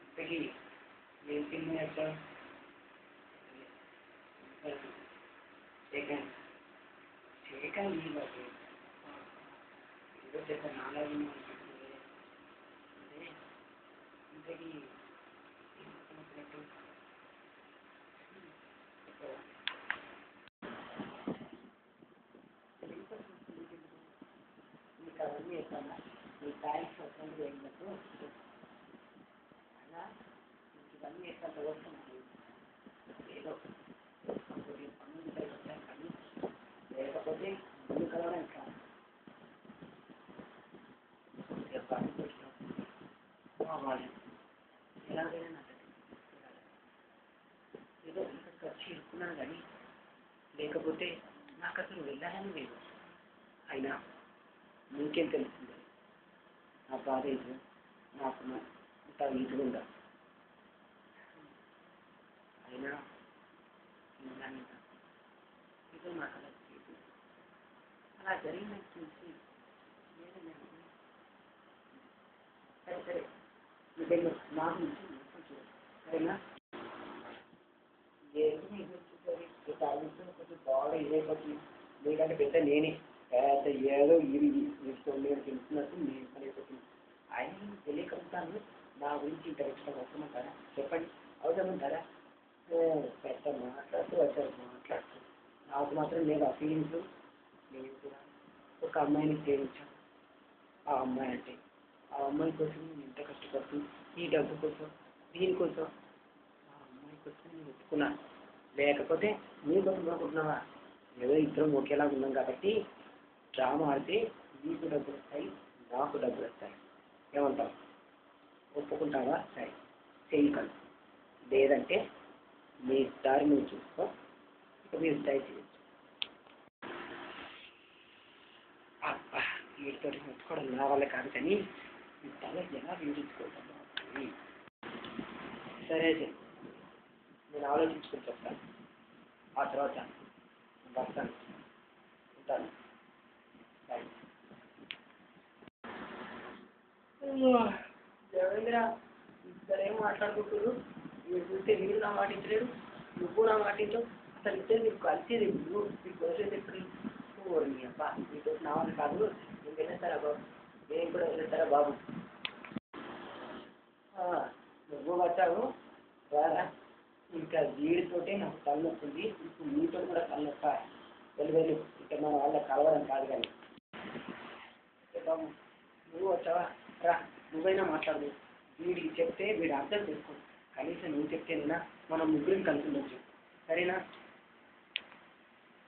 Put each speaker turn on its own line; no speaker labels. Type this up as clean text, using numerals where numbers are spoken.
ఇంతకీ ఏం సినిమా చేస్తావు? సెకండ్ సెకండ్ ఈ బాబు ఏదో చెప్పాను నాలుగు అనిపిస్తుంది. అంటే ఇంతకీ ఏం అనుకున్నట్టు మీకు అవన్నీ చెప్తాను. మీ థ్యాంక్స్ వస్తుంది అయినట్టు అలా మీకు ఇవన్నీ ఎక్కడ వస్తున్నాయి ఏదో పనులు వచ్చాను కానీ లేకపోతే ముందు కలవడం కాదు. పని వచ్చినప్పుడు వాళ్ళు ఎలాగైనా నాకు ఏదో ఇక్కడికి వచ్చి ఇరుక్కున్నాను కానీ లేకపోతే నాకు అసలు వెళ్ళాలని లేదు. అయినా నీకేం తెలుస్తుంది నా బాధ ఏదో నాకు అంత ఈజీగా ఉండదు. అయినా ఏదో నాకు అలా లేదు. అలా జరిగినట్టు చూసి సరే సరే ఇదేమో నా గురించి మొత్తం చూడండి సరేనా? కొంచెం బాగా ఇదైపోతుంది. లేదంటే పెద్ద నేనే పెద్ద ఏదో ఇది నేను తెలుస్తున్నట్టు నేను పనిపోతుంది. ఆయన తెలియకపోతాను నా గురించి ఇంత ఎక్స్ట్రా వస్తామంటారా? చెప్పండి అవసరమంటారా? పెద్ద మాట్లాడుతూ వచ్చారు మాట్లాడుతూ నాకు మాత్రం లేదు ఆ ఫీలింగ్స్. నేను కూడా ఒక అమ్మాయిని ప్రేమించాను. ఆ అమ్మాయి అంటే ఆ అమ్మాయి కోసం నేను ఎంత కష్టపడుతూ ఈ డబ్బు కోసం దీనికోసం ఆ అమ్మాయి కోసం నేను ఒప్పుకున్నాను. లేకపోతే నీకోసం అనుకుంటున్నావా? ఏదో ఇద్దరం ఒకేలాగా ఉన్నాం కాబట్టి డ్రామా ఆడితే నీకు డబ్బులు వస్తాయి నాకు డబ్బులు వస్తాయి. ఏమంటావు? ఒప్పుకుంటావా? సరే చేయగలరు. లేదంటే మీ దారి నువ్వు చూసుకో. ఇక మీరు ట్రై చేయొచ్చు. అబ్బా వీటితో ముట్టుకోవడం నా వల్ల కాదు కానీ మీ తల ఎలా వినిపించుకోవడం. సరే నేను ఆలోచించుకొని చెప్తాను. ఆ తర్వాత వస్తాను. ఉంటాను. దేవేంద్ర ఇద్దరేం మాట్లాడుకుంటారు. మీరు చూస్తే మీరు నా మాటించలేరు, నువ్వు నా మాటించవు. అసలు ఇద్దరు నీకు కలిసేది నువ్వు మీకు వచ్చేది ఎప్పుడు? నీ అబ్బా నీకు నా వాళ్ళు కాదు. నేను వెళ్ళేస్తారా బాబు? నేను కూడా వెళ్ళేస్తారా బాబు? నువ్వు వచ్చావు రారా. ఇంకా వీడితోటే నాకు తలనొస్తుంది. ఇప్పుడు నీతో కూడా తలనొప్ప. వెళ్ళు ఇక మన వాళ్ళ కలవడం కాదు కానీ బాబు నువ్వు వచ్చావా రా. నువ్వైనా మాట్లాడదు. వీడికి చెప్తే వీడు అర్థం చేసుకో. కనీసం నువ్వు చెప్తేనైనా మనం ముగ్గురిని కలిసి ఉండొచ్చు. సరేనా?